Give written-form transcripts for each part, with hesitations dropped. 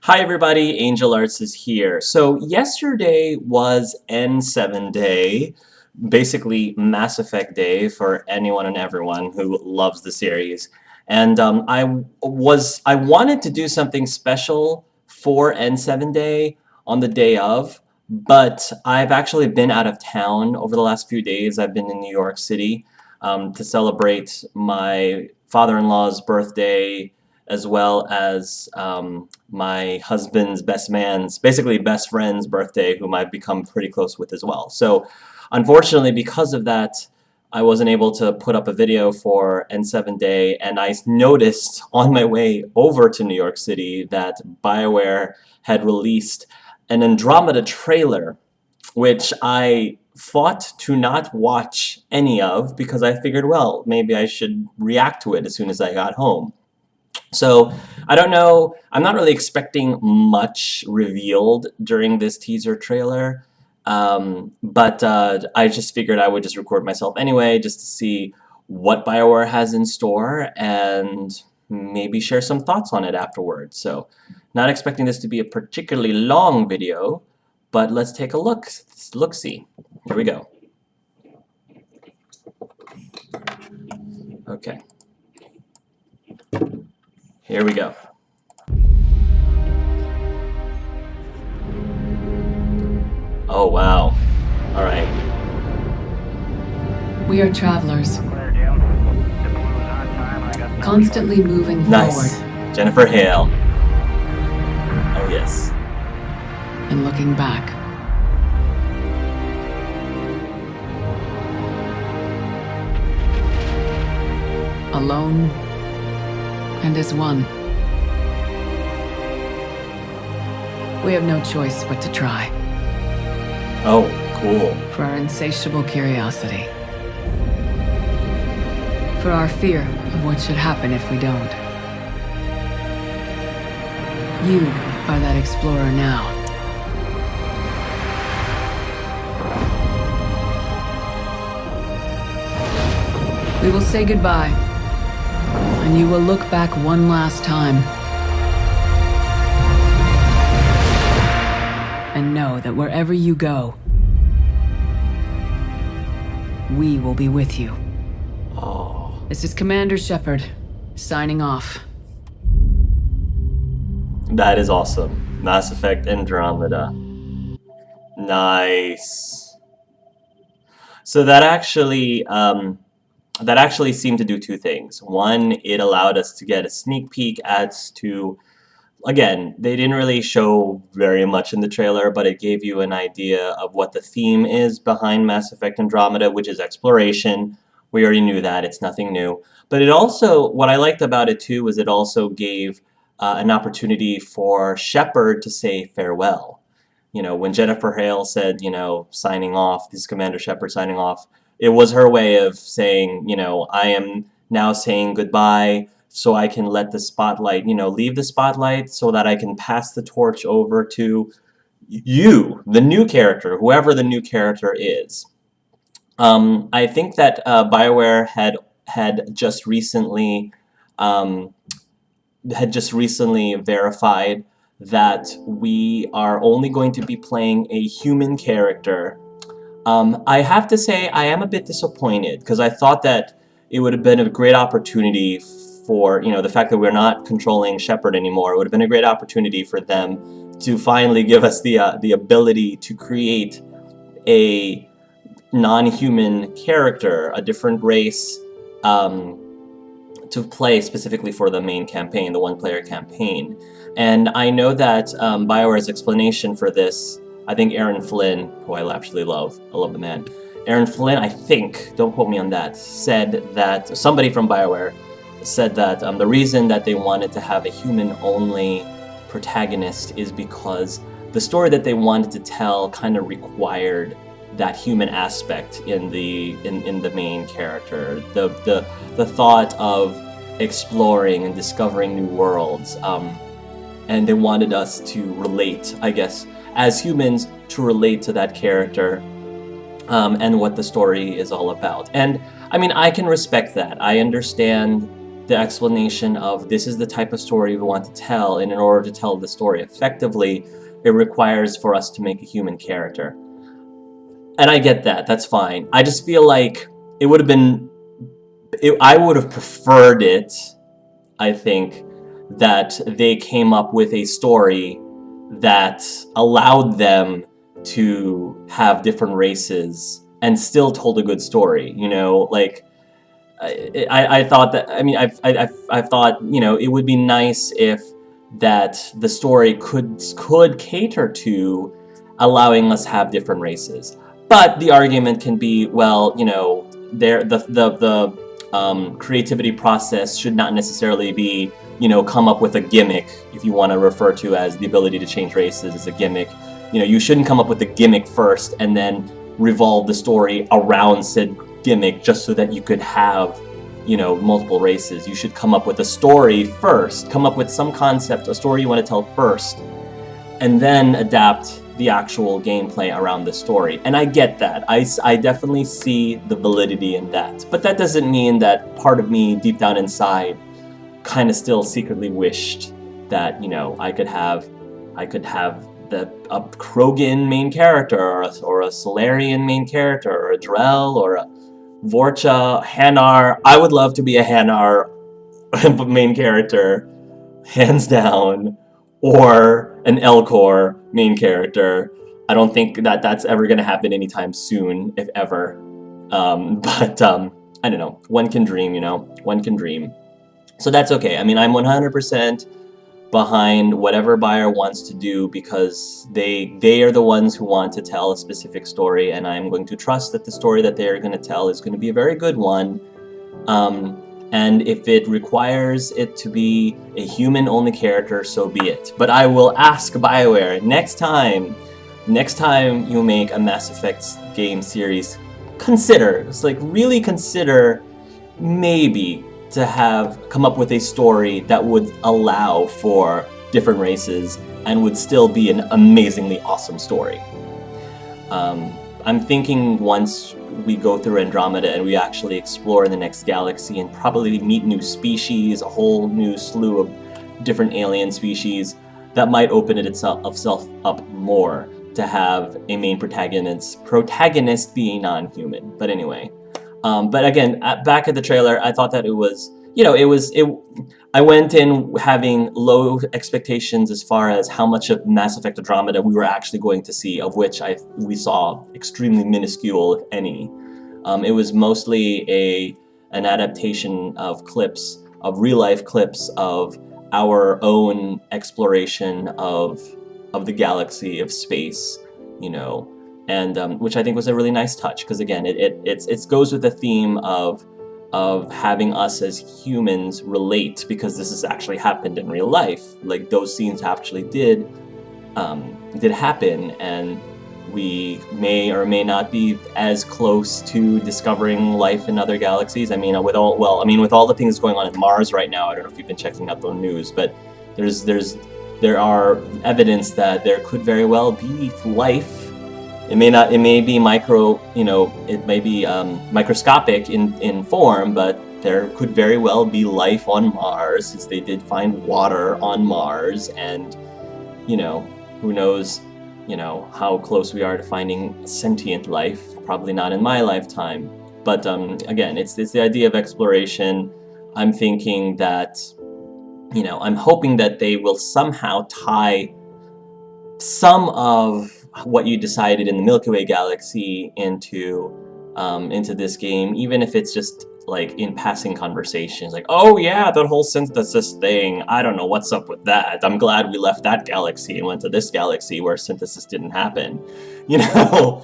Hi everybody, Angel Arts is here. So yesterday was N7 Day, basically Mass Effect Day for anyone and everyone who loves the series. And I wanted to do something special for N7 Day on the day of, but I've actually been out of town over the last few days. I've been in New York City to celebrate my father-in-law's birthday as well as my husband's best man's, basically best friend's birthday, whom I've become pretty close with as well. So unfortunately, because of that, I wasn't able to put up a video for N7 Day, and I noticed on my way over to New York City that BioWare had released an Andromeda trailer, which I fought to not watch any of because I figured, well, maybe I should react to it as soon as I got home. So I don't know, I'm not really expecting much revealed during this teaser trailer, but I just figured I would just record myself anyway just to see what BioWare has in store and maybe share some thoughts on it afterwards. So not expecting this to be a particularly long video, but let's take a look-see. Here we go. Okay. Here we go. Oh, wow. All right. We are travelers, constantly moving Nice. forward Jennifer Hale. Oh, yes. and looking back. Alone and as one. We have no choice but to try, Oh, cool. for our insatiable curiosity, for our fear of what should happen if we don't. You are that explorer now. We will say goodbye, and you will look back one last time and know that wherever you go, we will be with you. Oh, This is Commander Shepard, signing off. that is awesome. Mass Effect Andromeda. Nice. So that actually seemed to do two things. One, it allowed us to get a sneak peek as to, again, they didn't really show very much in the trailer, but it gave you an idea of what the theme is behind Mass Effect Andromeda, which is exploration. We already knew that, it's nothing new. But it also, what I liked about it too, was it also gave an opportunity for Shepard to say farewell. You know, when Jennifer Hale said, you know, signing off, this is Commander Shepard signing off, it was her way of saying, you know, I am now saying goodbye so I can let the spotlight, you know, leave the spotlight so that I can pass the torch over to you, the new character, whoever the new character is. I think that BioWare had just recently verified that we are only going to be playing a human character. I have to say I am a bit disappointed because I thought that it would have been a great opportunity for, you know, the fact that we're not controlling Shepard anymore. It would have been a great opportunity for them to finally give us the ability to create a non-human character, a different race, to play specifically for the main campaign, the one-player campaign. And I know that BioWare's explanation for this, I think Aaron Flynn, who I absolutely love, I love the man, Aaron Flynn, I think, don't quote me on that, said that, somebody from BioWare said that the reason that they wanted to have a human-only protagonist is because the story that they wanted to tell kind of required that human aspect in the main character, the thought of exploring and discovering new worlds, and they wanted us to relate, I guess, as humans, to relate to that character and what the story is all about. And I mean, I can respect that. I understand the explanation of this is the type of story we want to tell, and in order to tell the story effectively, it requires for us to make a human character. And I get that, that's fine. I just feel like it would have been, I would have preferred it, I think, that they came up with a story that allowed them to have different races and still told a good story, you know, like, I thought that, I mean, I've thought, you know, it would be nice if that the story could cater to allowing us have different races. But the argument can be, well, you know, the creativity process should not necessarily be, you know, come up with a gimmick, if you want to refer to as the ability to change races as a gimmick. You know, you shouldn't come up with a gimmick first and then revolve the story around said gimmick just so that you could have, you know, multiple races. You should come up with a story first, come up with some concept, a story you want to tell first, and then adapt the actual gameplay around the story. And I get that. I definitely see the validity in that. But that doesn't mean that part of me deep down inside kind of still secretly wished that, you know, I could have a Krogan main character, or a Solarian main character, or a Drell, or a Vorcha, Hanar. I would love to be a Hanar main character, hands down, or an Elcor main character. I don't think that that's ever going to happen anytime soon, if ever. But I don't know. One can dream, you know? One can dream. So that's okay. I mean, I'm 100% behind whatever Bayer wants to do, because they are the ones who want to tell a specific story, and I'm going to trust that the story that they're going to tell is going to be a very good one. And if it requires it to be a human-only character, so be it. But I will ask BioWare next time you make a Mass Effect game series, consider, it's like really consider maybe to come up with a story that would allow for different races and would still be an amazingly awesome story. I'm thinking once we go through Andromeda and we actually explore in the next galaxy and probably meet new species, a whole new slew of different alien species, that might open itself up more to have a main protagonist being non-human. But anyway. But again, back at the trailer, I thought that it was, you know, I went in having low expectations as far as how much of Mass Effect Andromeda we were actually going to see, of which we saw extremely minuscule, if any. It was mostly an adaptation of clips, of real-life clips of our own exploration of the galaxy, of space, you know, and which I think was a really nice touch, because again, it goes with the theme of having us as humans relate, because this has actually happened in real life. Like, those scenes actually did happen, and we may or may not be as close to discovering life in other galaxies. I mean, with all the things going on in Mars right now, I don't know if you've been checking out the news, but there are evidence that there could very well be life. It may be micro, you know, it may be microscopic in form, but there could very well be life on Mars, since they did find water on Mars, and, you know, who knows, you know, how close we are to finding sentient life. Probably not in my lifetime. But again, it's the idea of exploration. I'm thinking that, you know, I'm hoping that they will somehow tie some of what you decided in the Milky Way galaxy into this game, even if it's just like in passing conversations, like, oh yeah, that whole synthesis thing, I don't know what's up with that. I'm glad we left that galaxy and went to this galaxy where synthesis didn't happen. You know?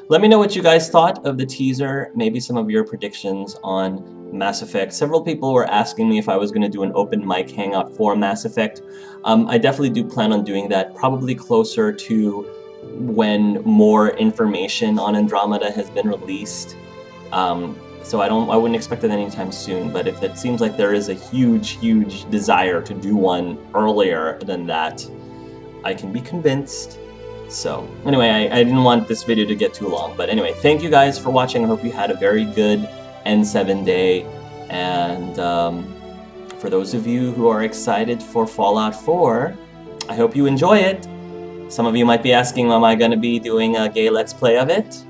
Let me know what you guys thought of the teaser, maybe some of your predictions on Mass Effect. Several people were asking me if I was going to do an open mic hangout for Mass Effect. I definitely do plan on doing that, probably closer to when more information on Andromeda has been released. So I wouldn't expect it anytime soon, but if it seems like there is a huge desire to do one earlier than that, I can be convinced. So anyway, I didn't want this video to get too long, but anyway, thank you guys for watching. I hope you had a very good N7 day, and For those of you who are excited for Fallout 4, I hope you enjoy it. Some of you might be asking, am I going to be doing a gay Let's Play of it?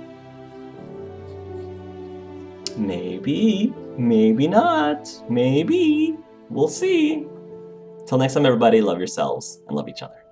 Maybe, maybe not, maybe. We'll see. Till next time, everybody, love yourselves and love each other.